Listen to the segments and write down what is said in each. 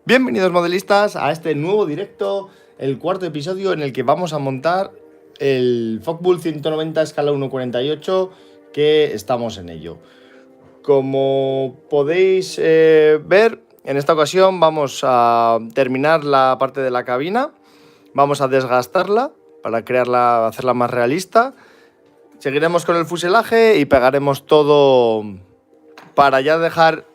Bienvenidos modelistas a este nuevo directo, el cuarto episodio en el que vamos a montar el Fogbull 190 escala 1.48, que estamos en ello. Como podéis ver, en esta ocasión vamos a terminar la parte de la cabina, vamos a desgastarla para crearla, hacerla más realista. Seguiremos con el fuselaje y pegaremos todo para ya dejar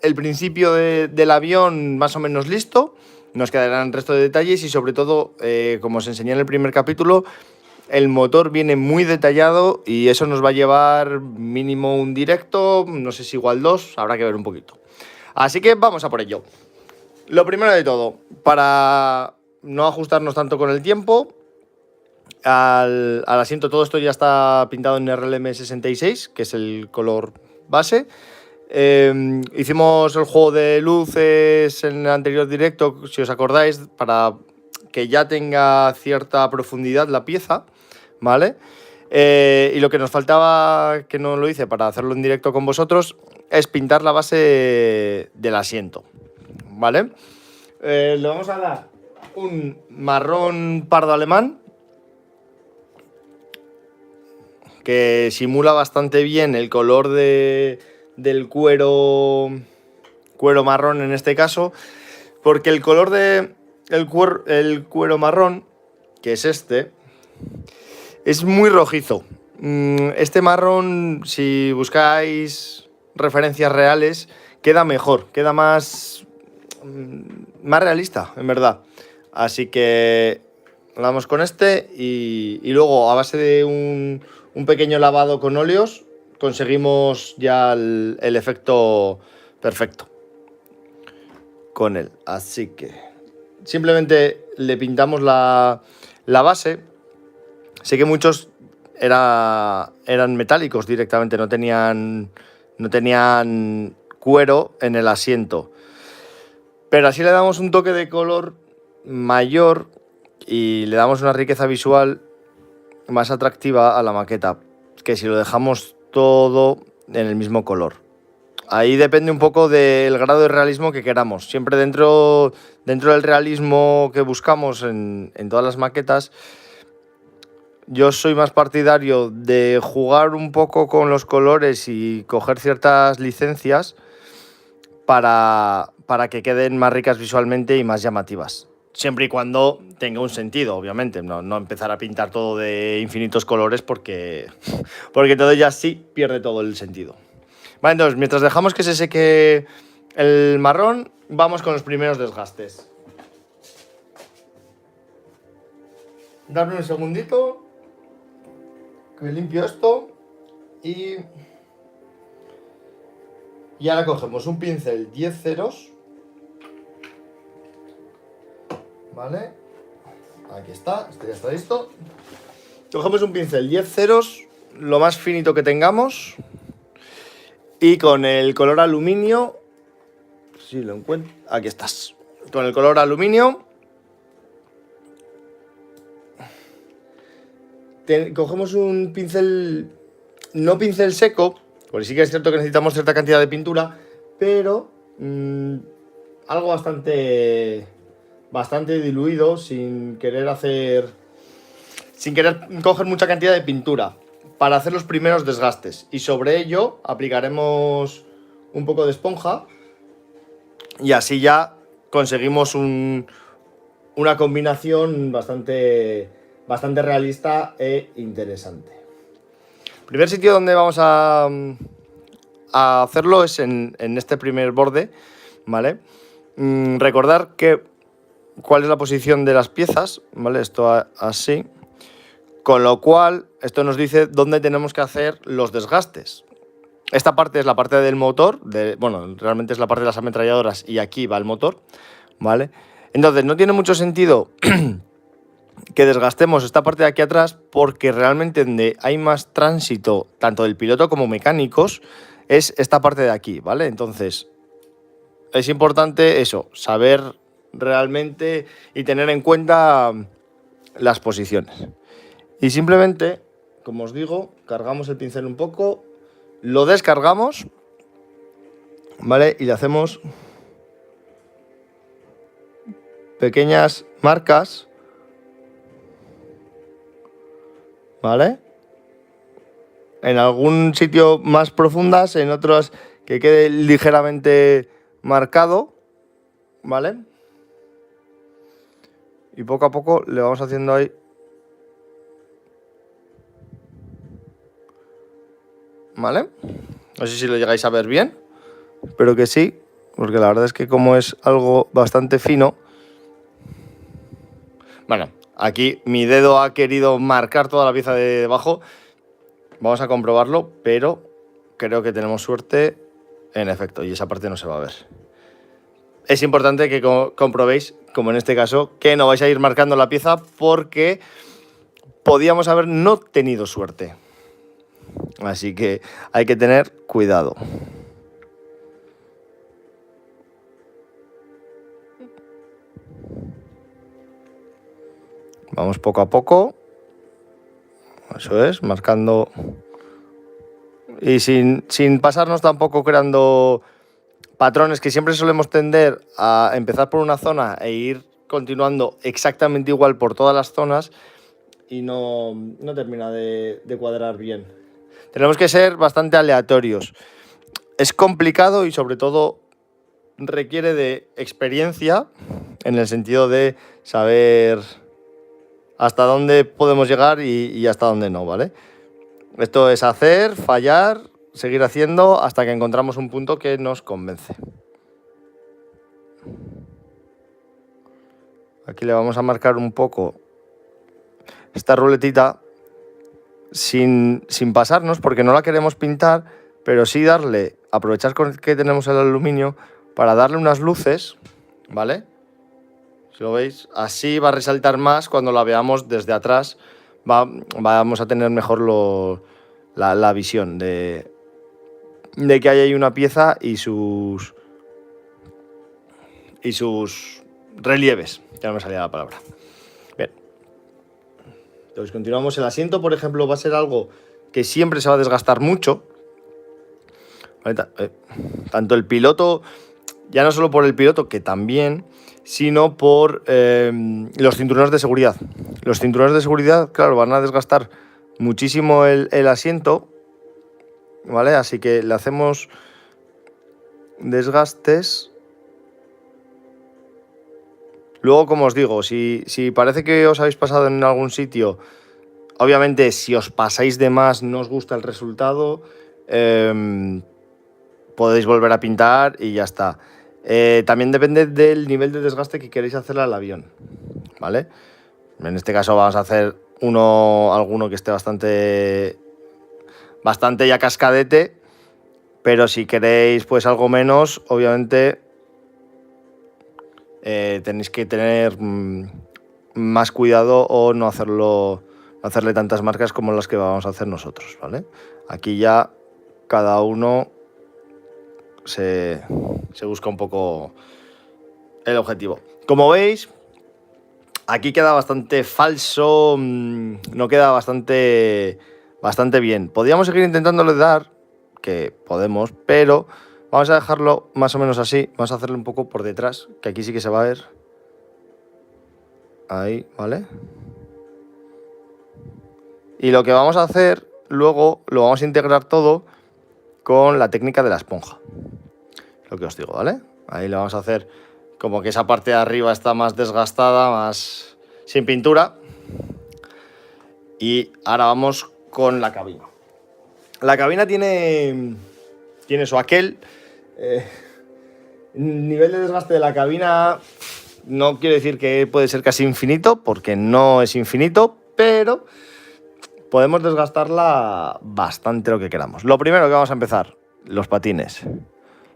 el principio del avión más o menos listo. Nos quedarán el resto de detalles y sobre todo, como os enseñé en el primer capítulo, el motor viene muy detallado y eso nos va a llevar mínimo un directo, no sé si igual dos, habrá que ver un poquito. Así que vamos a por ello. Lo primero de todo, para no ajustarnos tanto con el tiempo, al asiento todo esto ya está pintado en RLM 66, que es el color base. Hicimos el juego de luces en el anterior directo, si os acordáis, para que ya tenga cierta profundidad la pieza, ¿vale? Y lo que nos faltaba, que no lo hice para hacerlo en directo con vosotros, es pintar la base del asiento, ¿vale? Le vamos a dar un marrón pardo alemán que simula bastante bien el color del cuero marrón en este caso, porque el color el cuero marrón, que es este, es muy rojizo. Este marrón, si buscáis referencias reales, queda mejor, queda más realista, en verdad. Así que vamos con este y luego a base de un pequeño lavado con óleos conseguimos ya el efecto perfecto con él. Así que simplemente le pintamos la base. Sé que muchos eran metálicos directamente, no tenían cuero en el asiento. Pero así le damos un toque de color mayor y le damos una riqueza visual más atractiva a la maqueta que si lo dejamos todo en el mismo color. Ahí depende un poco del grado de realismo que queramos. Siempre dentro del realismo que buscamos en todas las maquetas, yo soy más partidario de jugar un poco con los colores y coger ciertas licencias para que queden más ricas visualmente y más llamativas. Siempre y cuando tenga un sentido, obviamente. No empezar a pintar todo de infinitos colores porque todo ya sí pierde todo el sentido. Vale, entonces, mientras dejamos que se seque el marrón, vamos con los primeros desgastes. Darme un segundito, que limpio esto y ahora cogemos un pincel 10 ceros. ¿Vale? Aquí está, este ya está listo. Cogemos un pincel 10 ceros, lo más finito que tengamos. Y con el color aluminio, si lo encuentro, aquí estás. Con el color aluminio, cogemos un pincel, no pincel seco, porque sí que es cierto que necesitamos cierta cantidad de pintura, pero algo bastante diluido, sin querer coger mucha cantidad de pintura, para hacer los primeros desgastes. Y sobre ello aplicaremos un poco de esponja y así ya conseguimos una combinación bastante realista e interesante. El primer sitio donde vamos a hacerlo es en este primer borde, ¿vale? Recordar cuál es la posición de las piezas, ¿vale? Esto así. Con lo cual, esto nos dice dónde tenemos que hacer los desgastes. Esta parte es la parte del motor, bueno, realmente es la parte de las ametralladoras y aquí va el motor, ¿vale? Entonces, no tiene mucho sentido que desgastemos esta parte de aquí atrás porque realmente donde hay más tránsito, tanto del piloto como mecánicos, es esta parte de aquí, ¿vale? Entonces, es importante eso, saber realmente y tener en cuenta las posiciones. Y simplemente, como os digo, cargamos el pincel un poco, lo descargamos, ¿vale? Y le hacemos pequeñas marcas, ¿vale? En algún sitio más profundas, en otros que quede ligeramente marcado, ¿vale? Y poco a poco le vamos haciendo ahí. ¿Vale? No sé si lo llegáis a ver bien, espero que sí, porque la verdad es que como es algo bastante fino. Bueno, aquí mi dedo ha querido marcar toda la pieza de debajo. Vamos a comprobarlo, pero creo que tenemos suerte en efecto, y esa parte no se va a ver. Es importante que comprobéis, como en este caso, que no vais a ir marcando la pieza porque podíamos haber no tenido suerte. Así que hay que tener cuidado. Vamos poco a poco. Eso es, marcando. Y sin pasarnos tampoco creando patrones, que siempre solemos tender a empezar por una zona e ir continuando exactamente igual por todas las zonas y no termina de cuadrar bien. Tenemos que ser bastante aleatorios. Es complicado y sobre todo requiere de experiencia en el sentido de saber hasta dónde podemos llegar y hasta dónde no, ¿vale? Esto es hacer, fallar, seguir haciendo hasta que encontramos un punto que nos convence. Aquí le vamos a marcar un poco esta ruletita sin pasarnos, porque no la queremos pintar, pero sí aprovechar que tenemos el aluminio para darle unas luces, ¿vale? Si lo veis, así va a resaltar más cuando la veamos desde atrás. Vamos a tener mejor la visión de que hay ahí una pieza y sus relieves. Ya no me salía la palabra. Bien. Entonces continuamos. El asiento, por ejemplo, va a ser algo que siempre se va a desgastar mucho. Tanto el piloto, ya no solo por el piloto, que también, sino por los cinturones de seguridad. Los cinturones de seguridad, claro, van a desgastar muchísimo el asiento, ¿vale? Así que le hacemos desgastes. Luego, como os digo, si parece que os habéis pasado en algún sitio, obviamente si os pasáis de más, no os gusta el resultado, podéis volver a pintar y ya está. También depende del nivel de desgaste que queréis hacerle al avión, ¿vale? En este caso vamos a hacer alguno que esté bastante ya cascadete, pero si queréis pues algo menos, obviamente tenéis que tener más cuidado o no hacerle tantas marcas como las que vamos a hacer nosotros, ¿vale? Aquí ya cada uno se busca un poco el objetivo. Como veis, aquí queda bastante falso, no queda bastante bien. Podríamos seguir intentándole dar, que podemos, pero vamos a dejarlo más o menos así. Vamos a hacerlo un poco por detrás, que aquí sí que se va a ver. Ahí, ¿vale? Y lo que vamos a hacer, luego lo vamos a integrar todo con la técnica de la esponja. Lo que os digo, ¿vale? Ahí le vamos a hacer como que esa parte de arriba está más desgastada, más sin pintura. Y ahora vamos con la cabina. La cabina tiene su aquel. Nivel de desgaste de la cabina no quiere decir que puede ser casi infinito, porque no es infinito, pero podemos desgastarla bastante lo que queramos. Lo primero que vamos a empezar, los patines.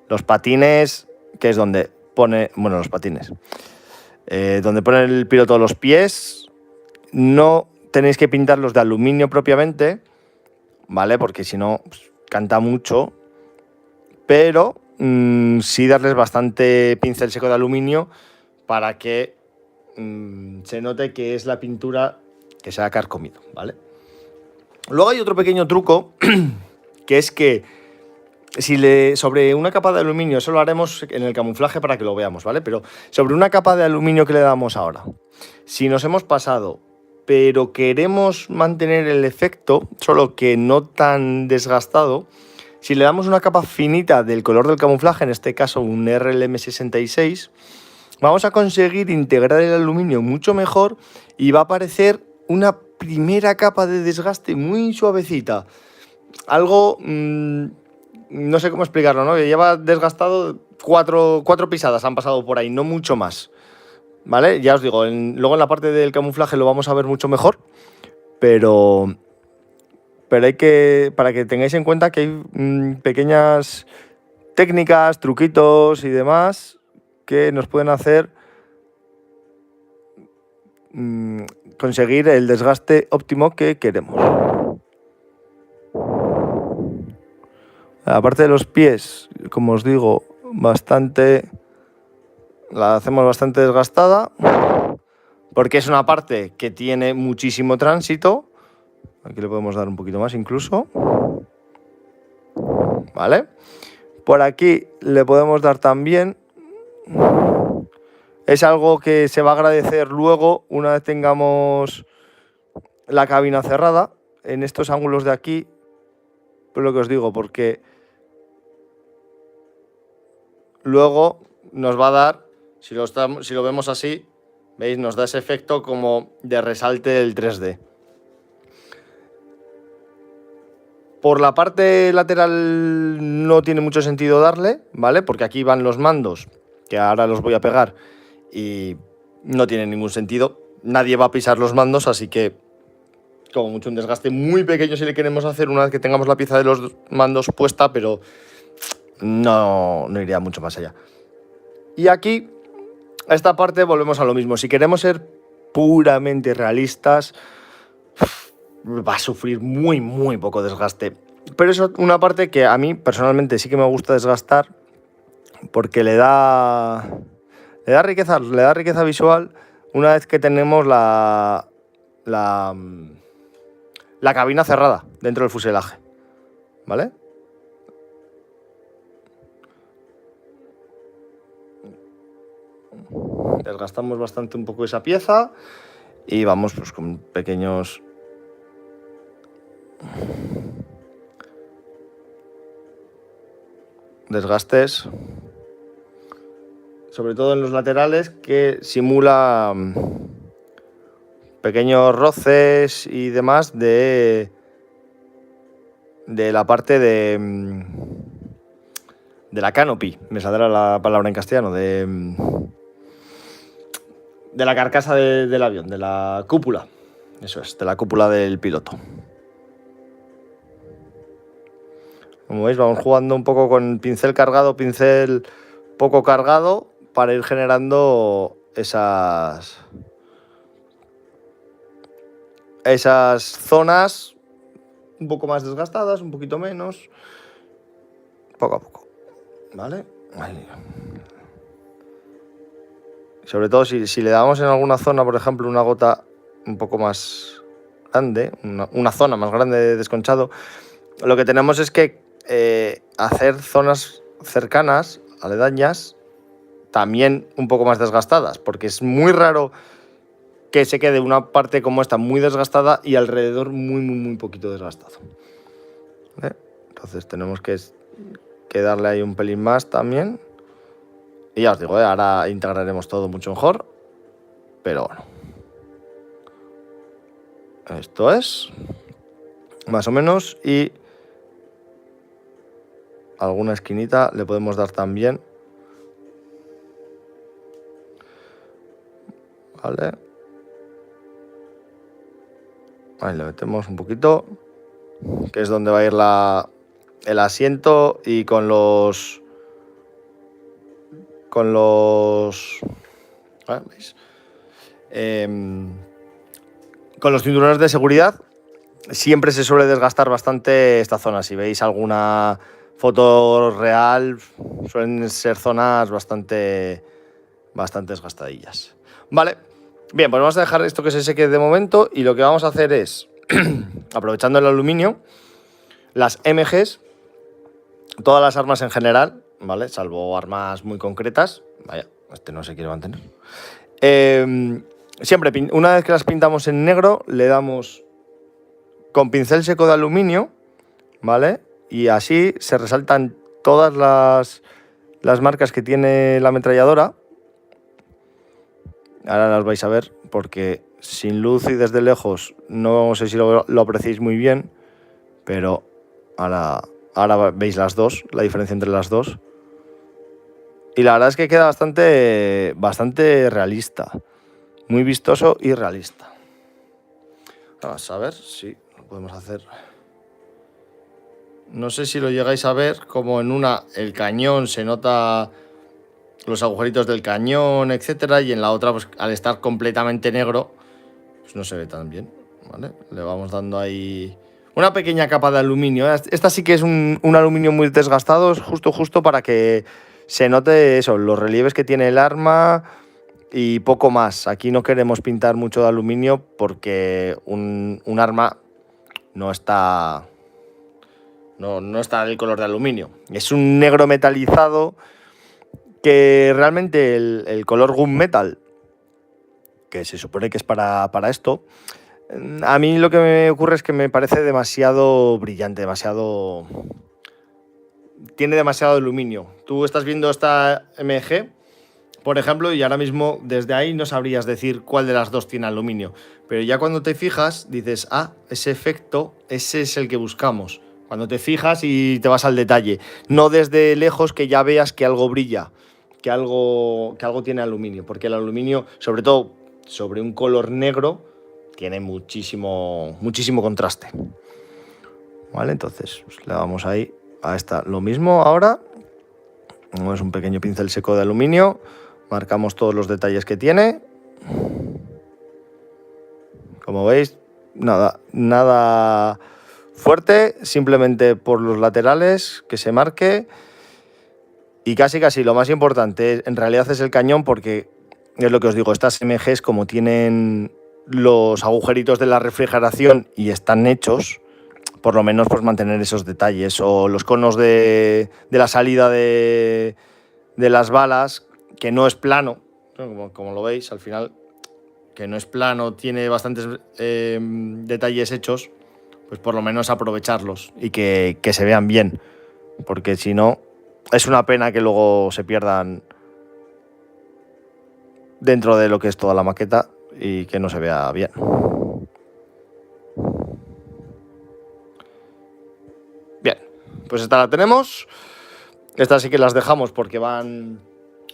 Los patines, que es donde pone... Bueno, los patines. Donde pone el piloto los pies, no tenéis que pintarlos de aluminio propiamente, ¿vale? Porque si no, pues, canta mucho. Pero sí darles bastante pincel seco de aluminio para que se note que es la pintura que se ha carcomido, ¿vale? Luego hay otro pequeño truco, que es que sobre una capa de aluminio, eso lo haremos en el camuflaje para que lo veamos, ¿vale? Pero sobre una capa de aluminio que le damos ahora, si nos hemos pasado, pero queremos mantener el efecto, solo que no tan desgastado, si le damos una capa finita del color del camuflaje, en este caso un RLM66, vamos a conseguir integrar el aluminio mucho mejor y va a aparecer una primera capa de desgaste muy suavecita. Algo, no sé cómo explicarlo, ¿no? Que lleva desgastado cuatro pisadas, han pasado por ahí, no mucho más. ¿Vale? Ya os digo, luego en la parte del camuflaje lo vamos a ver mucho mejor, pero hay que, para que tengáis en cuenta que hay pequeñas técnicas, truquitos y demás que nos pueden hacer conseguir el desgaste óptimo que queremos. Aparte de los pies, como os digo, la hacemos bastante desgastada porque es una parte que tiene muchísimo tránsito. Aquí le podemos dar un poquito más incluso. ¿Vale? Por aquí le podemos dar también. Es algo que se va a agradecer luego una vez tengamos la cabina cerrada en estos ángulos de aquí. Por lo que os digo, porque luego nos va a dar, si lo vemos así, ¿veis? Nos da ese efecto como de resalte del 3D. Por la parte lateral no tiene mucho sentido darle, ¿vale? Porque aquí van los mandos, que ahora los voy a pegar, y no tiene ningún sentido. Nadie va a pisar los mandos, así que como mucho un desgaste muy pequeño si le queremos hacer una vez que tengamos la pieza de los mandos puesta, pero no iría mucho más allá. Y aquí, a esta parte volvemos a lo mismo. Si queremos ser puramente realistas, va a sufrir muy poco desgaste. Pero es una parte que a mí personalmente sí que me gusta desgastar porque le da riqueza visual una vez que tenemos la cabina cerrada dentro del fuselaje, ¿vale? Desgastamos bastante un poco esa pieza y vamos pues con pequeños desgastes, sobre todo en los laterales, que simula pequeños roces y demás de la parte de la canopy, me saldrá la palabra en castellano, de la carcasa del avión, de la cúpula, eso es, de la cúpula del piloto. Como veis, vamos jugando un poco con pincel cargado, pincel poco cargado, para ir generando esas zonas un poco más desgastadas, un poquito menos, poco a poco, ¿vale? Ahí. Sobre todo si le damos en alguna zona, por ejemplo, una gota un poco más grande, una zona más grande de desconchado, lo que tenemos es que hacer zonas cercanas, aledañas, también un poco más desgastadas, porque es muy raro que se quede una parte como esta muy desgastada y alrededor muy poquito desgastado. Entonces tenemos que darle ahí un pelín más también. Y ya os digo, ahora integraremos todo mucho mejor, pero bueno. Esto es más o menos, y alguna esquinita le podemos dar también. Vale. Ahí le metemos un poquito, que es donde va a ir el asiento, y con los ¿veis? Con los cinturones de seguridad siempre se suele desgastar bastante esta zona. Si veis alguna foto real, suelen ser zonas bastante desgastadillas. Vale, bien, pues vamos a dejar esto que se seque de momento, y lo que vamos a hacer es, aprovechando el aluminio, las MGs todas las armas en general, ¿vale? Salvo armas muy concretas. Vaya, este no se quiere mantener. Siempre, una vez que las pintamos en negro, le damos con pincel seco de aluminio, ¿vale? Y así se resaltan todas las marcas que tiene la ametralladora. Ahora las vais a ver porque sin luz y desde lejos no sé si lo apreciéis muy bien, pero ahora veis las dos, la diferencia entre las dos. Y la verdad es que queda bastante realista, muy vistoso y realista. Vamos a ver si lo podemos hacer. No sé si lo llegáis a ver, como en una el cañón se nota los agujeritos del cañón, etcétera, y en la otra, pues al estar completamente negro, pues no se ve tan bien, ¿vale? Le vamos dando ahí una pequeña capa de aluminio. Esta sí que es un aluminio muy desgastado, justo para que se note eso, los relieves que tiene el arma y poco más. Aquí no queremos pintar mucho de aluminio porque un arma no está del color de aluminio. Es un negro metalizado que realmente el color gunmetal, que se supone que es para esto, a mí lo que me ocurre es que me parece demasiado brillante, tiene demasiado aluminio. Tú estás viendo esta MG, por ejemplo, y ahora mismo desde ahí no sabrías decir cuál de las dos tiene aluminio. Pero ya cuando te fijas, dices, ah, ese efecto, ese es el que buscamos. Cuando te fijas y te vas al detalle. No desde lejos que ya veas que algo brilla, que algo tiene aluminio. Porque el aluminio, sobre todo sobre un color negro, tiene muchísimo contraste. Vale, entonces pues le damos ahí a esta lo mismo ahora. Es un pequeño pincel seco de aluminio. Marcamos todos los detalles que tiene. Como veis, nada fuerte, simplemente por los laterales que se marque. Y casi lo más importante en realidad es el cañón, porque es lo que os digo, estas MGs como tienen los agujeritos de la refrigeración y están hechos, por lo menos pues mantener esos detalles. O los conos de la salida de las balas, que no es plano, como lo veis al final, que no es plano, tiene bastantes detalles hechos, pues por lo menos aprovecharlos y que se vean bien, porque si no, es una pena que luego se pierdan dentro de lo que es toda la maqueta y que no se vea bien. Bien, pues esta la tenemos. Estas sí que las dejamos porque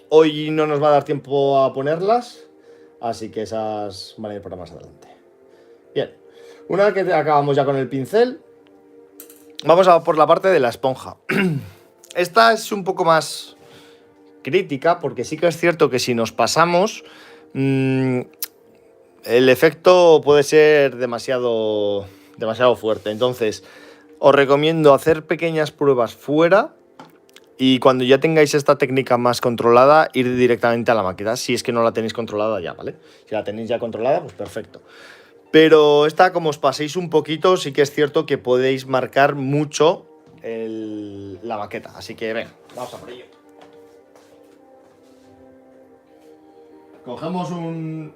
hoy no nos va a dar tiempo a ponerlas, así que esas van a ir para más adelante. Bien, una vez que acabamos ya con el pincel, vamos a por la parte de la esponja. Esta es un poco más crítica porque sí que es cierto que si nos pasamos, el efecto puede ser demasiado fuerte. Entonces, os recomiendo hacer pequeñas pruebas fuera. Y cuando ya tengáis esta técnica más controlada, ir directamente a la maqueta, si es que no la tenéis controlada ya, ¿vale? Si la tenéis ya controlada, pues perfecto. Pero esta, como os paséis un poquito, sí que es cierto que podéis marcar mucho la maqueta. Así que venga, vamos a por ello. Cogemos un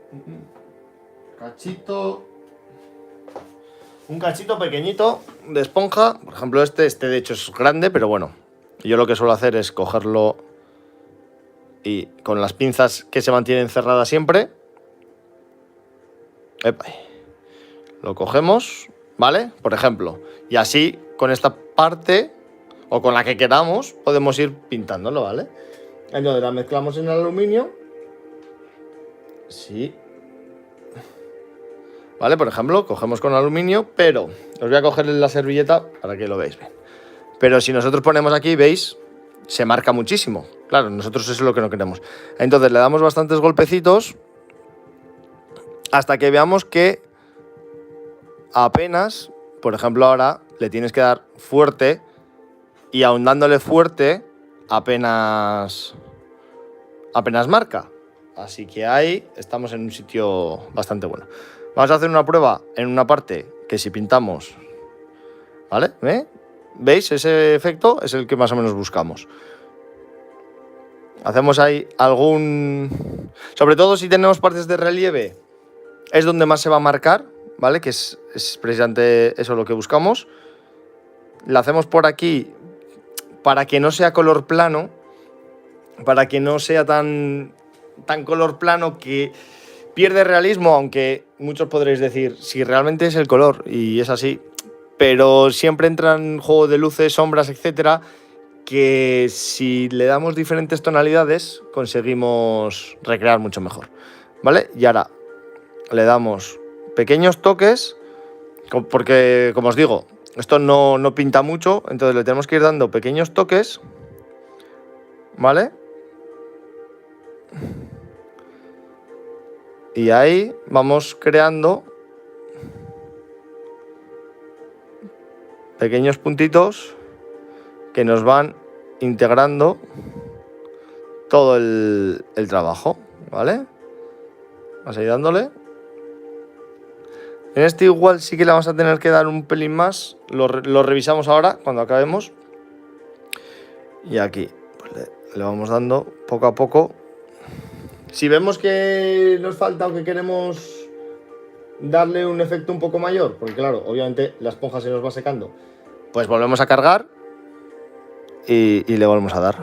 cachito pequeñito de esponja. Por ejemplo, este de hecho es grande, pero bueno. Yo lo que suelo hacer es cogerlo y con las pinzas que se mantienen cerradas siempre. Epa, lo cogemos, ¿vale? Por ejemplo. Y así, con esta parte, o con la que queramos, podemos ir pintándolo, ¿vale? Entonces la mezclamos en el aluminio. Sí. ¿Vale? Por ejemplo, cogemos con aluminio, pero os voy a coger la servilleta para que lo veáis bien. Pero si nosotros ponemos aquí, veis, se marca muchísimo. Claro, nosotros eso es lo que no queremos. Entonces le damos bastantes golpecitos hasta que veamos que apenas, por ejemplo ahora, le tienes que dar fuerte y aun dándole fuerte, apenas marca. Así que ahí estamos en un sitio bastante bueno. Vamos a hacer una prueba en una parte que si pintamos, ¿vale? ¿Veis? Ese efecto es el que más o menos buscamos. Hacemos ahí algún... Sobre todo si tenemos partes de relieve, es donde más se va a marcar, ¿vale? Que es precisamente eso lo que buscamos. La hacemos por aquí para que no sea color plano, para que no sea tan color plano que pierde realismo, aunque muchos podréis decir, si realmente es el color, y es así, pero siempre entra en juego de luces, sombras, etcétera, que si le damos diferentes tonalidades conseguimos recrear mucho mejor, ¿vale? Y ahora le damos pequeños toques, porque como os digo, esto no pinta mucho, entonces le tenemos que ir dando pequeños toques, ¿vale? Y ahí vamos creando pequeños puntitos que nos van integrando todo el trabajo, ¿vale? Vamos a ir dándole. En este igual sí que le vamos a tener que dar un pelín más. Lo revisamos ahora cuando acabemos. Y aquí pues le vamos dando poco a poco. Si vemos que nos falta o que queremos darle un efecto un poco mayor, porque claro, obviamente la esponja se nos va secando, pues volvemos a cargar y le volvemos a dar.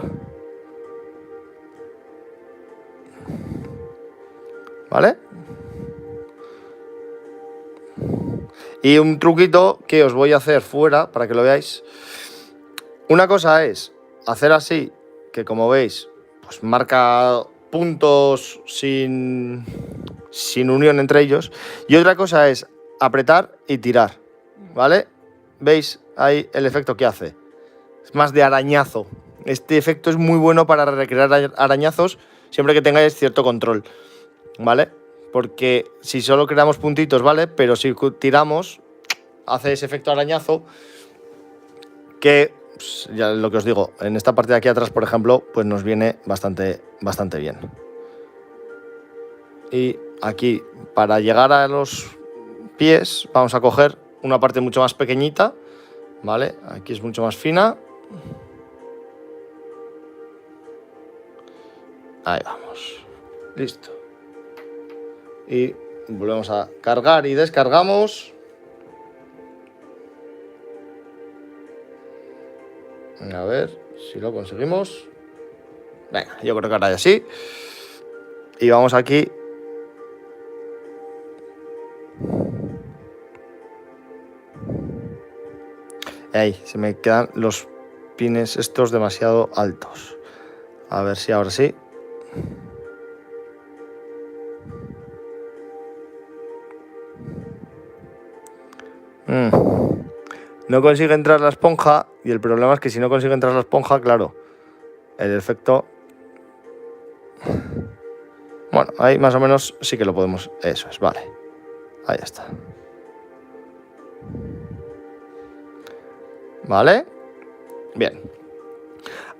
¿Vale? Y un truquito que os voy a hacer fuera para que lo veáis. Una cosa es hacer así, que como veis, pues marca puntos sin unión entre ellos. Y otra cosa es apretar y tirar, ¿vale? ¿Veis ahí el efecto que hace? Es más de arañazo. Este efecto es muy bueno para recrear arañazos siempre que tengáis cierto control, ¿vale? Porque si solo creamos puntitos, ¿vale? Pero si tiramos, hace ese efecto arañazo que, pues, ya lo que os digo, en esta parte de aquí atrás, por ejemplo, pues nos viene bastante bien. Y aquí, para llegar a los pies, vamos a coger una parte mucho más pequeñita, ¿vale? Aquí es mucho más fina. Ahí vamos. Listo. Y volvemos a cargar y descargamos. A ver si lo conseguimos. Venga, yo creo que ahora ya sí. Y vamos aquí. Ahí, se me quedan los pines estos demasiado altos. A ver si ahora sí. No consigue entrar la esponja y el problema es que si no consigue entrar la esponja, claro, el efecto... Bueno, ahí más o menos sí que lo podemos... Eso es, vale. Ahí está. ¿Vale? Bien.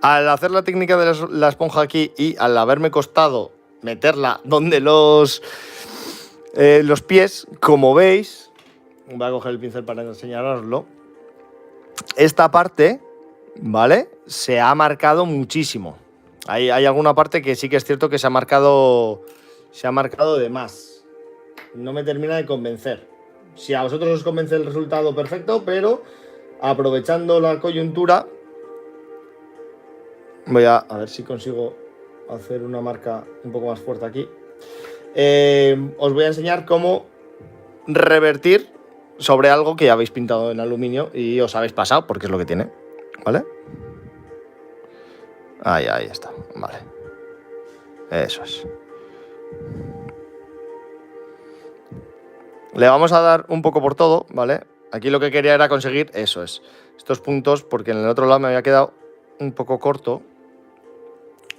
Al hacer la técnica de la esponja aquí y al haberme costado meterla donde los pies, como veis, voy a coger el pincel para enseñaroslo, esta parte, ¿vale? Se ha marcado muchísimo. Hay alguna parte que sí que es cierto que se ha marcado de más. No me termina de convencer. Si a vosotros os convence el resultado, perfecto, pero aprovechando la coyuntura, voy a ver si consigo hacer una marca un poco más fuerte aquí. Os voy a enseñar cómo revertir sobre algo que ya habéis pintado en aluminio y os habéis pasado, porque es lo que tiene, ¿vale? Ahí está, vale. Eso es. Le vamos a dar un poco por todo, ¿vale? Aquí lo que quería era conseguir, eso es, estos puntos, porque en el otro lado me había quedado un poco corto.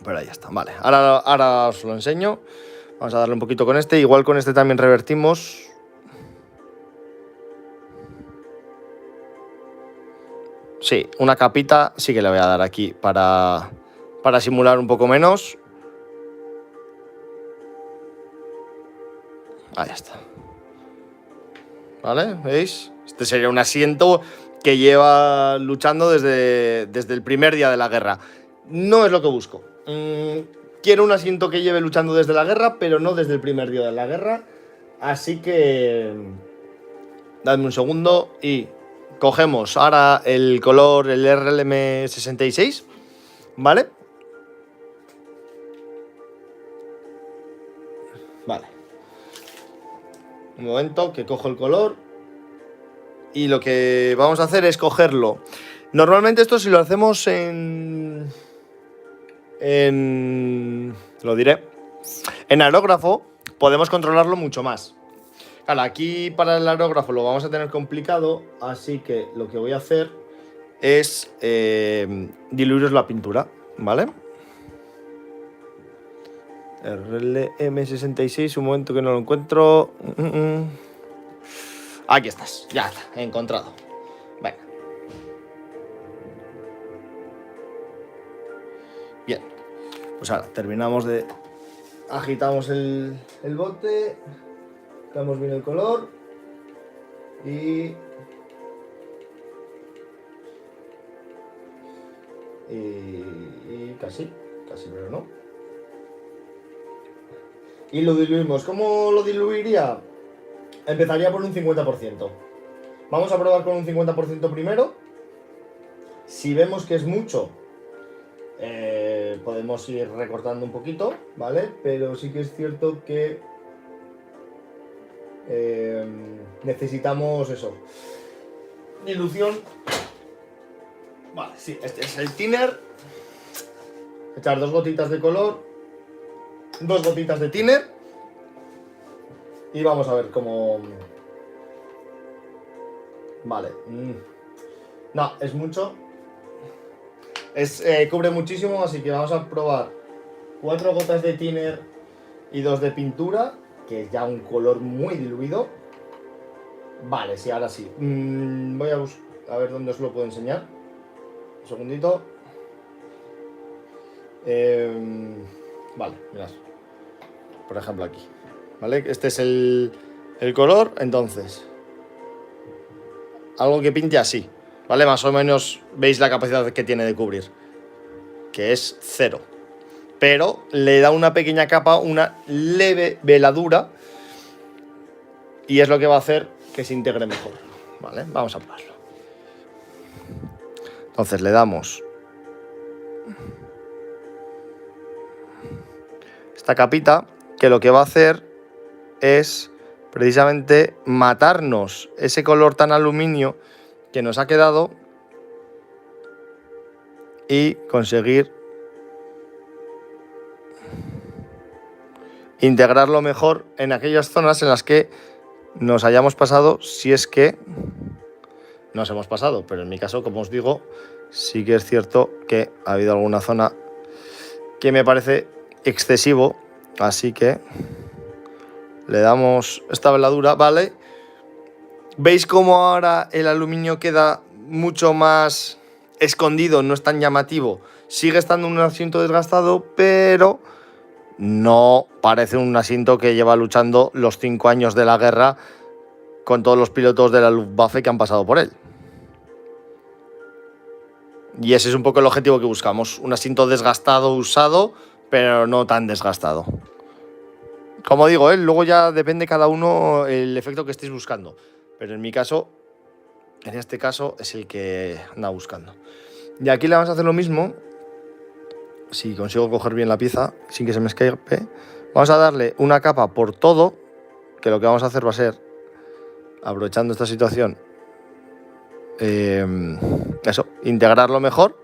Pero ahí está, vale. Ahora os lo enseño. Vamos a darle un poquito con este. Igual con este también revertimos. Sí, una capita sí que le voy a dar aquí para simular un poco menos. Ahí está. ¿Vale? ¿Veis? Este sería un asiento que lleva luchando desde el primer día de la guerra. No es lo que busco. Quiero un asiento que lleve luchando desde la guerra, pero no desde el primer día de la guerra. Así que dadme un segundo y cogemos ahora el color, el RLM66, ¿vale? Vale. Un momento, que cojo el color. Y lo que vamos a hacer es cogerlo. Normalmente esto si lo hacemos lo diré, en aerógrafo podemos controlarlo mucho más. Claro, aquí para el aerógrafo lo vamos a tener complicado, así que lo que voy a hacer es diluiros la pintura, ¿vale? RLM66, un momento que no lo encuentro. Aquí estás, ya está, he encontrado. Venga. Bien, pues ahora terminamos de... Agitamos el bote, damos bien el color y casi, pero no. Y lo diluimos. ¿Cómo lo diluiría? Empezaría por un 50%. Vamos a probar con un 50% primero. Si vemos que es mucho, podemos ir recortando un poquito, ¿vale? Pero sí que es cierto que necesitamos eso. Dilución. Vale, sí, este es el thinner. Echar 2 gotitas de color, 2 gotitas de thinner. Y vamos a ver cómo... Vale. No, es mucho. Cubre muchísimo, así que vamos a probar 4 gotas de thinner y 2 de pintura, que es ya un color muy diluido. Vale, sí, ahora sí. Voy a ver dónde os lo puedo enseñar. Un segundito. Vale, mirad. Por ejemplo aquí. ¿Vale? Este es el color, entonces. Algo que pinte así. ¿Vale? Más o menos veis la capacidad que tiene de cubrir. Que es 0. Pero le da una pequeña capa, una leve veladura. Y es lo que va a hacer que se integre mejor. ¿Vale? Vamos a probarlo. Entonces le damos esta capita, que lo que va a hacer es precisamente matarnos ese color tan aluminio que nos ha quedado y conseguir integrarlo mejor en aquellas zonas en las que nos hayamos pasado, si es que nos hemos pasado. Pero en mi caso, como os digo, sí que es cierto que ha habido alguna zona que me parece excesivo, así que le damos esta veladura, ¿vale? ¿Veis cómo ahora el aluminio queda mucho más escondido, no es tan llamativo? Sigue estando un asiento desgastado, pero no parece un asiento que lleva luchando los 5 años de la guerra con todos los pilotos de la Luftwaffe que han pasado por él. Y ese es un poco el objetivo que buscamos, un asiento desgastado, usado, pero no tan desgastado. Como digo, luego ya depende cada uno el efecto que estéis buscando. Pero en mi caso, en este caso, es el que anda buscando. Y aquí le vamos a hacer lo mismo. Si consigo coger bien la pieza, sin que se me escape, vamos a darle una capa por todo, que lo que vamos a hacer va a ser, aprovechando esta situación, eso, integrarlo mejor.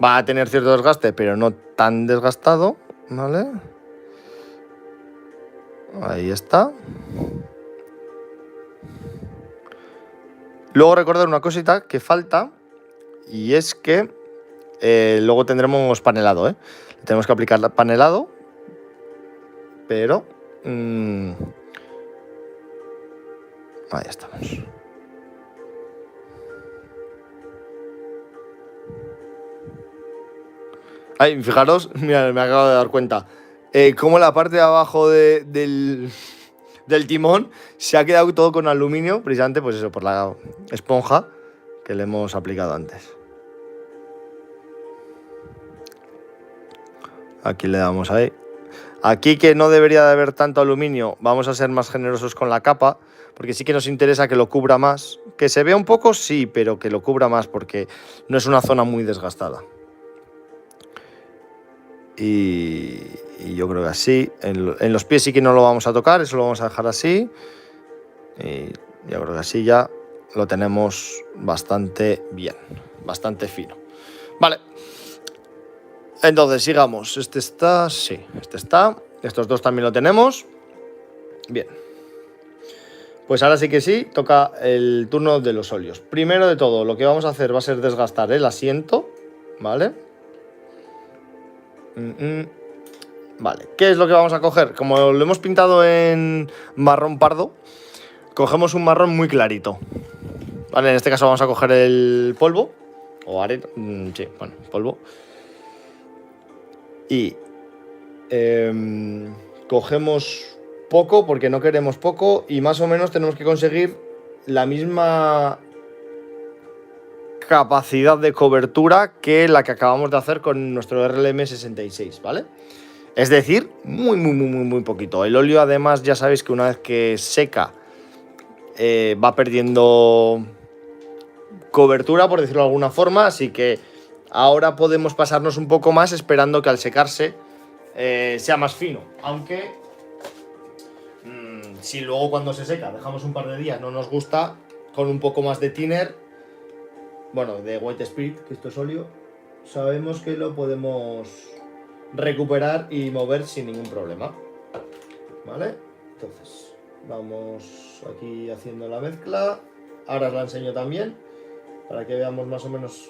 Va a tener cierto desgaste, pero no tan desgastado, ¿vale? Ahí está. Luego recordar una cosita que falta, y es que luego tendremos panelado, ¿eh? Tenemos que aplicar panelado, pero ahí estamos. Ay, fijaros, mira, me acabo de dar cuenta. Cómo la parte de abajo del timón se ha quedado todo con aluminio, precisamente pues eso, por la esponja que le hemos aplicado antes. Aquí le damos ahí. Aquí, que no debería de haber tanto aluminio, vamos a ser más generosos con la capa, porque sí que nos interesa que lo cubra más. Que se vea un poco, sí, pero que lo cubra más, porque no es una zona muy desgastada. Y yo creo que así. En los pies sí que no lo vamos a tocar, eso lo vamos a dejar así. Y yo creo que así ya lo tenemos bastante bien, bastante fino. Vale. Entonces, sigamos. Este está, sí, este está. Estos dos también lo tenemos. Bien. Pues ahora sí que sí, toca el turno de los óleos. Primero de todo, lo que vamos a hacer va a ser desgastar el asiento, ¿vale? Vale, ¿qué es lo que vamos a coger? Como lo hemos pintado en marrón pardo, cogemos un marrón muy clarito. Vale, en este caso vamos a coger el polvo, o arena, sí, bueno, polvo. Y cogemos poco, porque no queremos poco, y más o menos tenemos que conseguir la misma capacidad de cobertura que la que acabamos de hacer con nuestro RLM 66, ¿vale? Es decir, muy poquito. El óleo, además, ya sabéis que una vez que seca va perdiendo cobertura, por decirlo de alguna forma, así que ahora podemos pasarnos un poco más esperando que al secarse sea más fino, aunque si luego cuando se seca dejamos un par de días no nos gusta, con un poco más de thinner, bueno, de white spirit, que esto es óleo, sabemos que lo podemos recuperar y mover sin ningún problema, ¿vale? Entonces vamos aquí haciendo la mezcla. Ahora os la enseño también para que veamos más o menos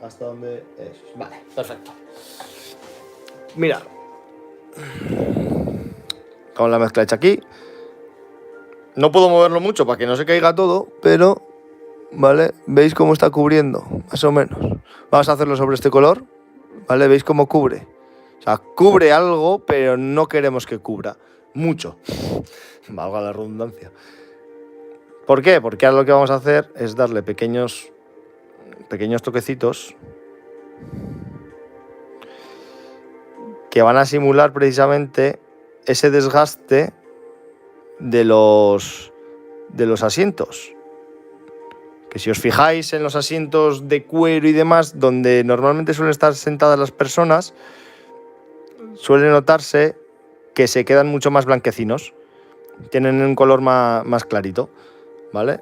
hasta dónde es. Vale, perfecto. Mira, con la mezcla hecha aquí, no puedo moverlo mucho para que no se caiga todo, pero vale, veis cómo está cubriendo, más o menos. Vamos a hacerlo sobre este color, vale, veis cómo cubre. O sea, cubre algo, pero no queremos que cubra mucho, valga la redundancia. ¿Por qué? Porque ahora lo que vamos a hacer es darle pequeños toquecitos que van a simular precisamente ese desgaste de los asientos. Que si os fijáis en los asientos de cuero y demás, donde normalmente suelen estar sentadas las personas, suele notarse que se quedan mucho más blanquecinos. Tienen un color más clarito, ¿vale?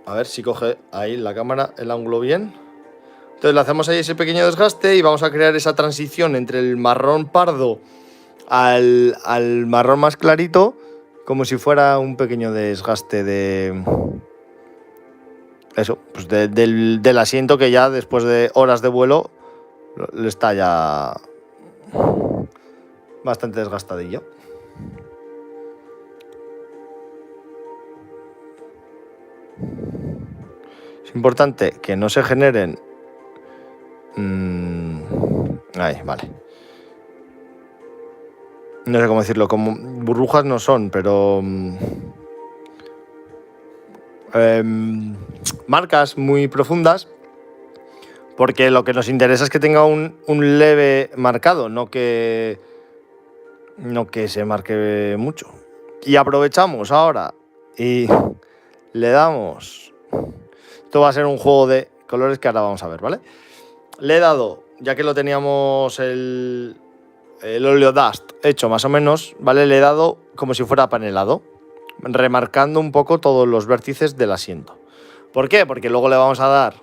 A ver si coge ahí la cámara el ángulo bien. Entonces le hacemos ahí ese pequeño desgaste y vamos a crear esa transición entre el marrón pardo al marrón más clarito, como si fuera un pequeño desgaste de eso, pues del asiento, que ya después de horas de vuelo le está ya bastante desgastadillo. Es importante que no se generen ahí, vale. No sé cómo decirlo, como burbujas no son, pero marcas muy profundas, porque lo que nos interesa es que tenga un leve marcado, no que se marque mucho. Y aprovechamos ahora y le damos. Esto va a ser un juego de colores que ahora vamos a ver, ¿vale? Le he dado, ya que lo teníamos el óleo dust hecho más o menos, ¿vale? Le he dado como si fuera panelado, remarcando un poco todos los vértices del asiento. ¿Por qué? Porque luego le vamos a dar,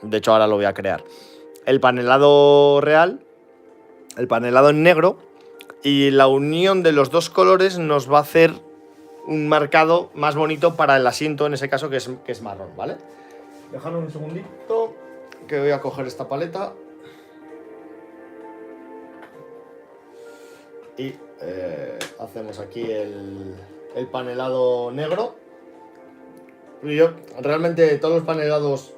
de hecho ahora lo voy a crear, el panelado real, el panelado en negro, y la unión de los dos colores nos va a hacer un marcado más bonito para el asiento, en ese caso que es marrón, ¿vale? Dejadme un segundito, que voy a coger esta paleta y hacemos aquí el panelado negro. Realmente todos los panelados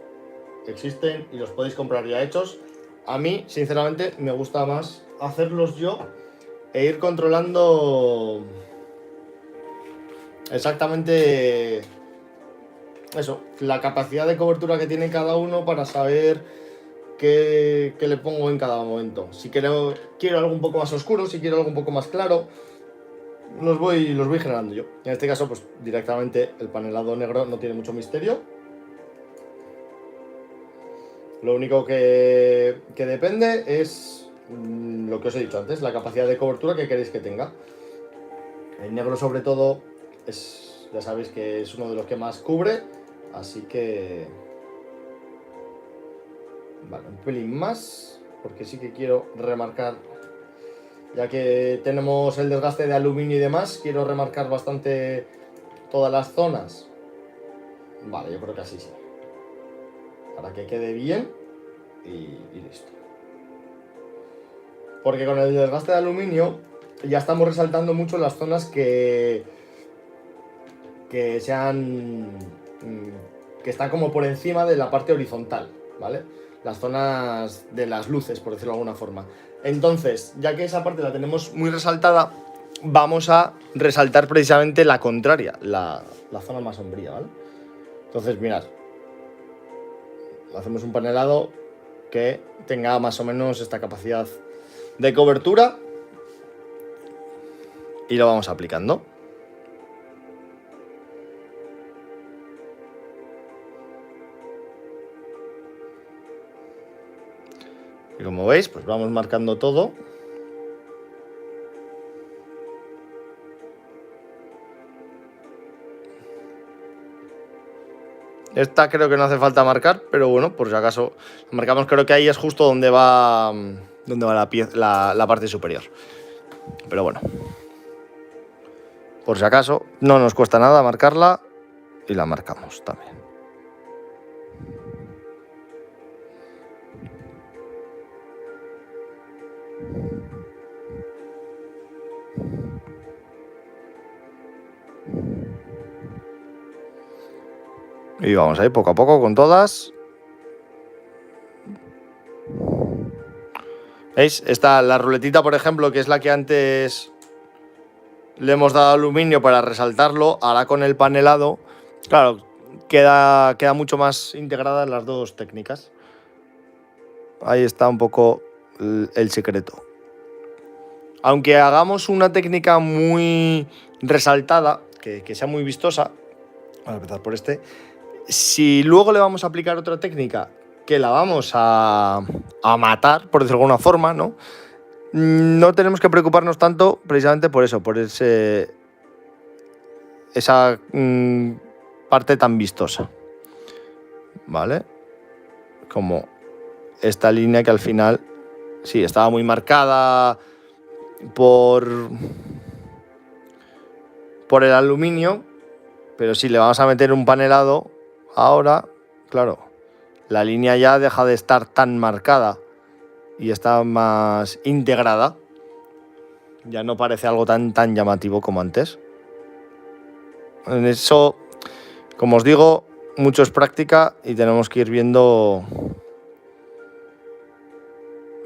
existen y los podéis comprar ya hechos. A mí, sinceramente, me gusta más hacerlos yo e ir controlando exactamente eso, la capacidad de cobertura que tiene cada uno para saber qué le pongo en cada momento. Si quiero algo un poco más oscuro, si quiero algo un poco más claro, los voy generando yo. En este caso, pues directamente el panelado negro no tiene mucho misterio. Lo único que depende es lo que os he dicho antes, la capacidad de cobertura que queréis que tenga. El negro sobre todo ya sabéis que es uno de los que más cubre, así que... Vale, un pelín más, porque sí que quiero remarcar, ya que tenemos el desgaste de aluminio y demás, quiero remarcar bastante todas las zonas. Vale, yo creo que así sí. Para que quede bien y listo. Porque con el desgaste de aluminio ya estamos resaltando mucho las zonas que sean... que están como por encima de la parte horizontal, ¿vale? Las zonas de las luces, por decirlo de alguna forma. Entonces, ya que esa parte la tenemos muy resaltada, vamos a resaltar precisamente la contraria, la zona más sombría, ¿vale? Entonces, mirad, hacemos un panelado que tenga más o menos esta capacidad de cobertura y lo vamos aplicando. Y como veis, pues vamos marcando todo. Esta creo que no hace falta marcar, pero bueno, por si acaso marcamos. Creo que ahí es justo donde va la parte superior. Pero bueno, por si acaso, no nos cuesta nada marcarla y la marcamos también. Y vamos ahí poco a poco con todas. ¿Veis? Esta, la ruletita, por ejemplo, que es la que antes le hemos dado aluminio para resaltarlo, ahora con el panelado, claro, queda mucho más integrada en las dos técnicas. Ahí está un poco el secreto. Aunque hagamos una técnica muy resaltada, que sea muy vistosa, vamos a empezar por este. Si luego le vamos a aplicar otra técnica que la vamos a matar, por decirlo de alguna forma, ¿no? No tenemos que preocuparnos tanto precisamente por eso, por esa parte tan vistosa. ¿Vale? Como esta línea que al final, sí, estaba muy marcada por el aluminio, pero si le vamos a meter un panelado ahora, claro, la línea ya deja de estar tan marcada y está más integrada. Ya no parece algo tan llamativo como antes. En eso, como os digo, mucho es práctica y tenemos que ir viendo,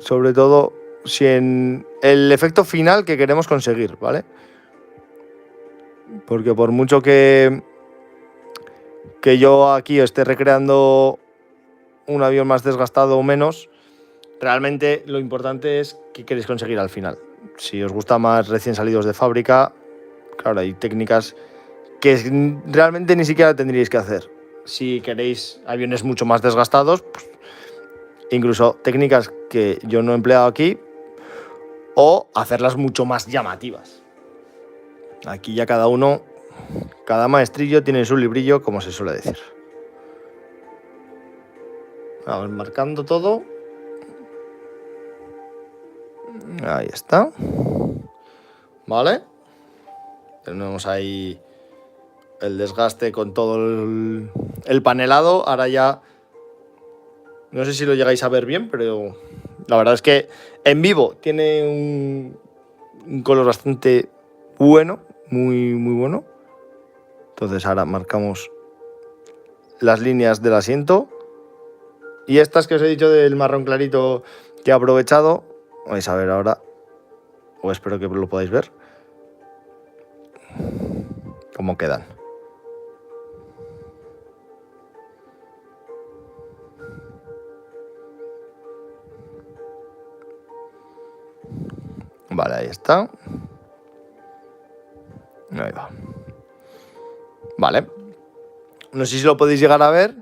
sobre todo, si en el efecto final que queremos conseguir, ¿vale? Porque por mucho que yo aquí esté recreando un avión más desgastado o menos, realmente lo importante es qué queréis conseguir al final. Si os gusta más recién salidos de fábrica, claro, hay técnicas que realmente ni siquiera tendríais que hacer. Si queréis aviones mucho más desgastados, pues, incluso técnicas que yo no he empleado aquí, o hacerlas mucho más llamativas. Aquí ya cada maestrillo tiene su librillo, como se suele decir. Vamos marcando todo. Ahí está. Vale. Tenemos ahí el desgaste con todo el panelado. Ahora ya no sé si lo llegáis a ver bien, pero la verdad es que en vivo tiene un color bastante bueno, muy bueno. Entonces ahora marcamos las líneas del asiento. Y estas que os he dicho del marrón clarito que he aprovechado, vais a ver ahora, o espero que lo podáis ver, cómo quedan. Vale, ahí está. Ahí va. Vale. No sé si lo podéis llegar a ver.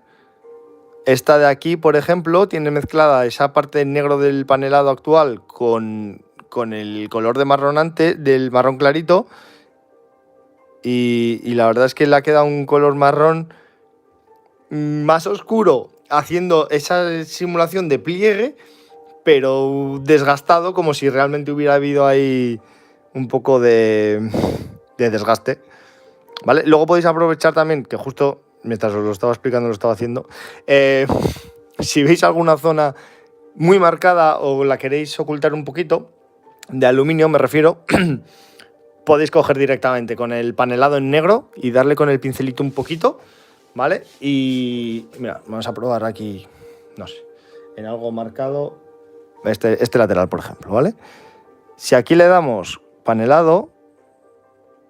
Esta de aquí, por ejemplo, tiene mezclada esa parte en negro del panelado actual con el color de marronante, del marrón clarito. Y la verdad es que le ha quedado un color marrón más oscuro, haciendo esa simulación de pliegue, pero desgastado, como si realmente hubiera habido ahí un poco de desgaste. ¿Vale? Luego podéis aprovechar también, que justo mientras os lo estaba explicando, lo estaba haciendo. Si veis alguna zona muy marcada o la queréis ocultar un poquito, de aluminio me refiero, podéis coger directamente con el panelado en negro y darle con el pincelito un poquito, ¿vale? Y mira, vamos a probar aquí, no sé, en algo marcado, este lateral, por ejemplo, ¿vale? Si aquí le damos panelado,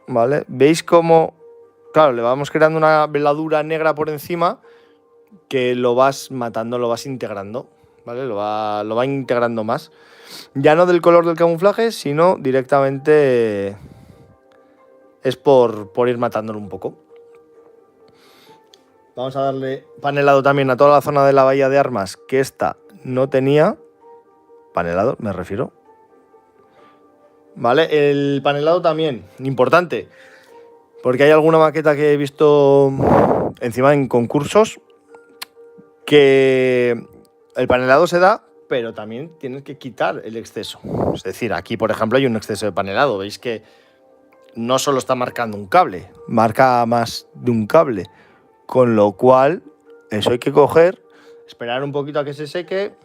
¿vale? ¿Veis cómo, claro, le vamos creando una veladura negra por encima que lo vas matando, lo vas integrando, ¿vale? Lo va integrando más. Ya no del color del camuflaje, sino directamente es por ir matándolo un poco. Vamos a darle panelado también a toda la zona de la bahía de armas, que esta no tenía. Panelado, me refiero. Vale, el panelado también, importante. Porque hay alguna maqueta que he visto encima en concursos que el panelado se da, pero también tienes que quitar el exceso. Es decir, aquí, por ejemplo, hay un exceso de panelado. Veis que no solo está marcando un cable, marca más de un cable. Con lo cual, eso hay que coger, esperar un poquito a que se seque.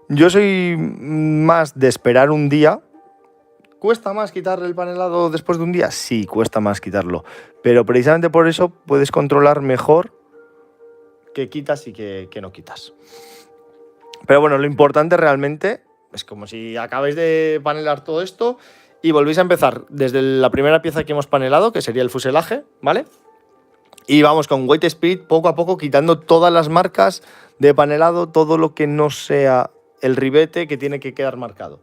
Yo soy más de esperar un día. ¿Cuesta más quitarle el panelado después de un día? Sí, cuesta más quitarlo. Pero precisamente por eso puedes controlar mejor qué quitas y qué no quitas. Pero bueno, lo importante realmente es como si acabáis de panelar todo esto y volvéis a empezar desde la primera pieza que hemos panelado, que sería el fuselaje, ¿vale? Y vamos con Weight Spirit poco a poco quitando todas las marcas de panelado, todo lo que no sea el ribete que tiene que quedar marcado.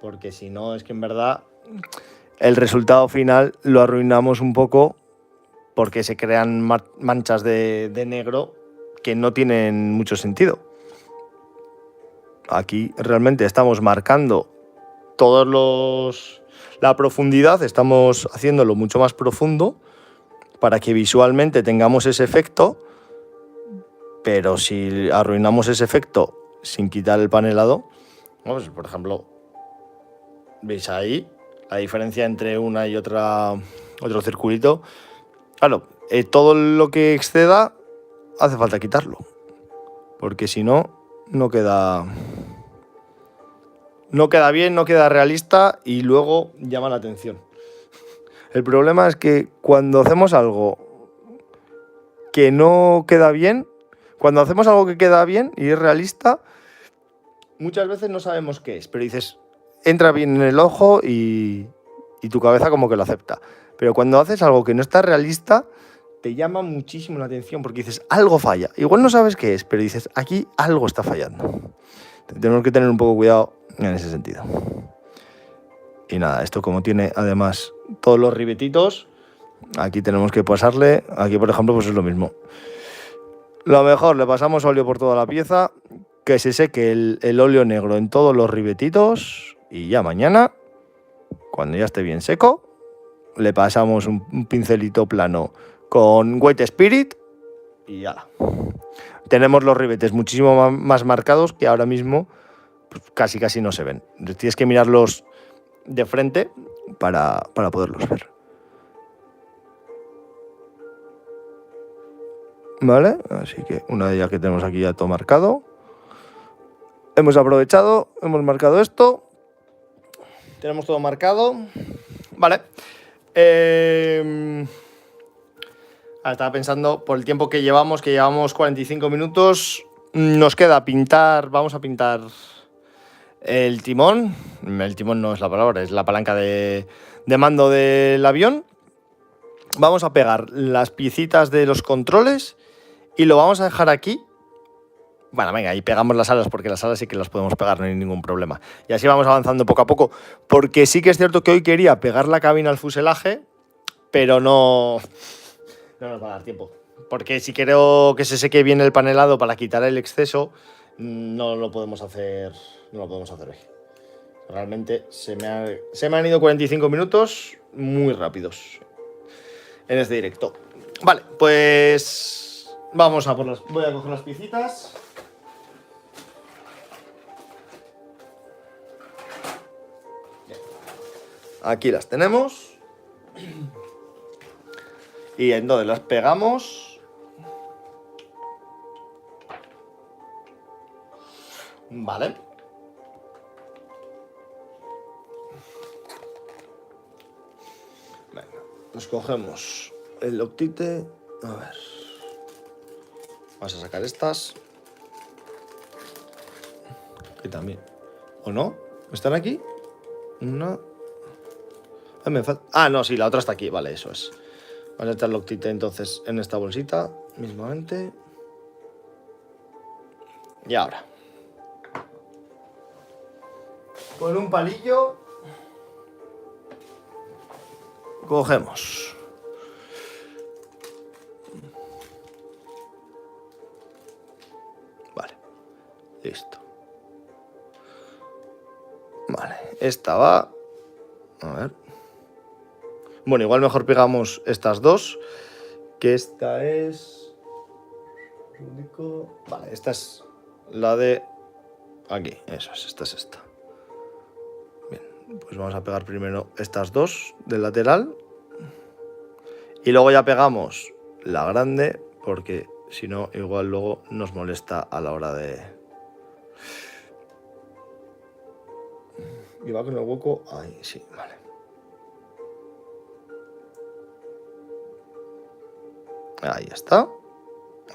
Porque si no, es que en verdad el resultado final lo arruinamos un poco porque se crean manchas de negro que no tienen mucho sentido. Aquí realmente estamos marcando la profundidad, estamos haciéndolo mucho más profundo para que visualmente tengamos ese efecto, pero si arruinamos ese efecto sin quitar el panelado, pues, por ejemplo, veis ahí la diferencia entre una y otro circulito. Claro, todo lo que exceda hace falta quitarlo, porque si no, no queda bien, no queda realista y luego llama la atención. El problema es que cuando hacemos algo que no queda bien, cuando hacemos algo que queda bien y es realista, muchas veces no sabemos qué es, pero dices, entra bien en el ojo y tu cabeza como que lo acepta. Pero cuando haces algo que no está realista, te llama muchísimo la atención porque dices, algo falla. Igual no sabes qué es, pero dices, aquí algo está fallando. Tenemos que tener un poco cuidado en ese sentido. Y nada, esto como tiene además todos los ribetitos, aquí tenemos que pasarle, aquí por ejemplo pues es lo mismo. Lo mejor, le pasamos óleo por toda la pieza, que se seque el óleo negro en todos los ribetitos y ya mañana, cuando ya esté bien seco, le pasamos un pincelito plano con Weight Spirit y ya. Tenemos los ribetes muchísimo más marcados que ahora mismo pues, casi no se ven. Tienes que mirarlos de frente para poderlos ver. Vale, así que una vez ya que tenemos aquí ya todo marcado, hemos aprovechado, hemos marcado esto, tenemos todo marcado, vale. Estaba pensando por el tiempo que llevamos 45 minutos, nos queda pintar, vamos a pintar el timón no es la palabra, es la palanca de mando del avión. Vamos a pegar las piecitas de los controles y lo vamos a dejar aquí, Bueno, venga, y pegamos las alas, porque las alas sí que las podemos pegar, no hay ningún problema. Y así vamos avanzando poco a poco, porque sí que es cierto que hoy quería pegar la cabina al fuselaje, pero no nos va a dar tiempo. Porque si quiero que se seque bien el panelado para quitar el exceso, no lo podemos hacer hoy. Realmente se me han ido 45 minutos muy rápidos en este directo. Vale, pues vamos a por las... Voy a coger las piecitas. Bien. Aquí las tenemos. Y entonces las pegamos. Vale. Venga, pues cogemos el Loctite. A ver. Vamos a sacar estas. Aquí también. ¿O no? ¿Están aquí? Una. Me falta... Ah, no, sí, la otra está aquí. Vale, eso es. Vamos a echar el Loctite entonces en esta bolsita mismamente. Y ahora, con un palillo cogemos vale, listo. Vale, esta va. A ver. Bueno, igual mejor pegamos estas dos, que esta es... Vale, esta es la de aquí, eso es, esta es esta. Bien, pues vamos a pegar primero estas dos del lateral y luego ya pegamos la grande, porque si no igual luego nos molesta a la hora de... Y va con el hueco ahí, sí, vale. Ahí está.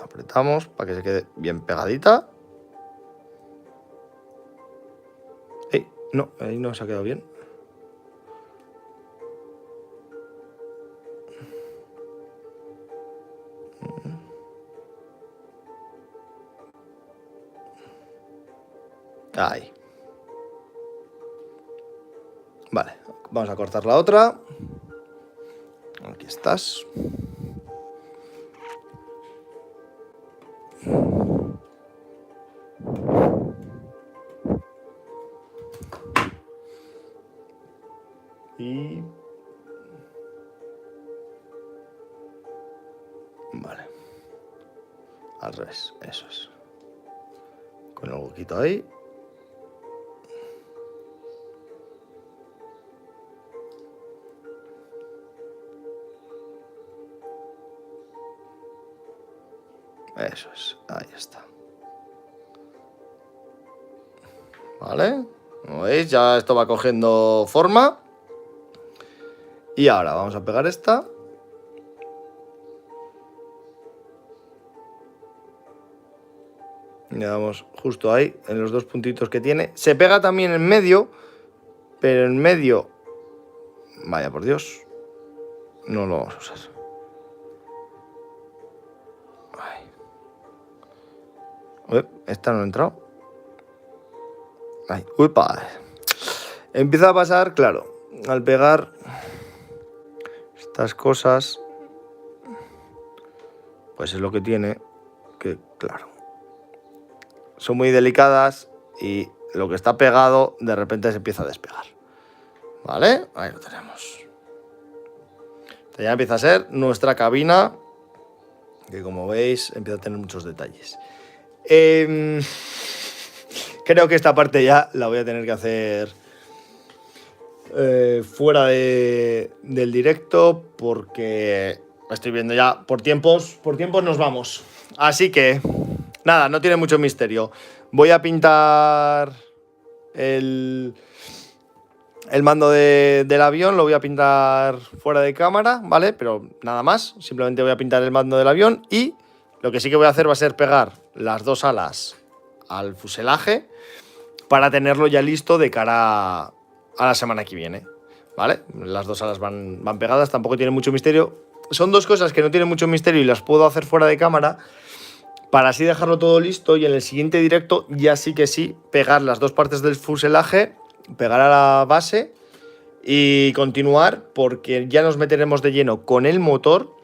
Apretamos para que se quede bien pegadita. No, ahí no se ha quedado bien. Ahí. Vale, vamos a cortar la otra. Aquí estás. Y... Vale. Al revés, eso es. Con el huequito ahí. Eso es, ahí está. Vale, como veis ya esto va cogiendo forma. Y ahora vamos a pegar esta. Le damos justo ahí, en los dos puntitos que tiene. Se pega también en medio, pero en medio... Vaya por Dios, no lo vamos a usar. Uy, esta no ha entrado. Ay, upa. Empieza a pasar, claro, al pegar estas cosas, pues es lo que tiene, que claro, son muy delicadas y lo que está pegado de repente se empieza a despegar. ¿Vale? Ahí lo tenemos. Esta ya empieza a ser nuestra cabina, que como veis empieza a tener muchos detalles. Creo que esta parte ya la voy a tener que hacer fuera del directo, porque estoy viendo ya por tiempos nos vamos. Así que nada, no tiene mucho misterio. Voy a pintar el mando del avión, lo voy a pintar fuera de cámara, ¿vale? Pero nada más, simplemente voy a pintar el mando del avión y lo que sí que voy a hacer va a ser pegar las dos alas al fuselaje para tenerlo ya listo de cara a la semana que viene, ¿vale? Las dos alas van pegadas, tampoco tiene mucho misterio. Son dos cosas que no tienen mucho misterio y las puedo hacer fuera de cámara, para así dejarlo todo listo y en el siguiente directo ya sí que sí pegar las dos partes del fuselaje, pegar a la base y continuar, porque ya nos meteremos de lleno con el motor,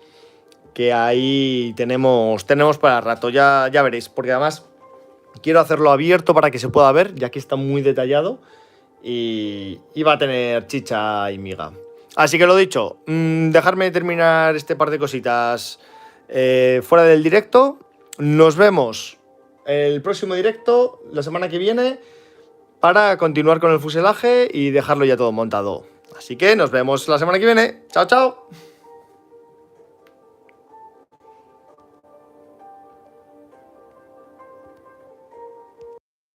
que ahí tenemos para rato, ya veréis, porque además quiero hacerlo abierto para que se pueda ver, ya que está muy detallado y va a tener chicha y miga. Así que lo dicho, dejarme terminar este par de cositas fuera del directo. Nos vemos el próximo directo, la semana que viene, para continuar con el fuselaje y dejarlo ya todo montado. Así que nos vemos la semana que viene. ¡Chao, chao!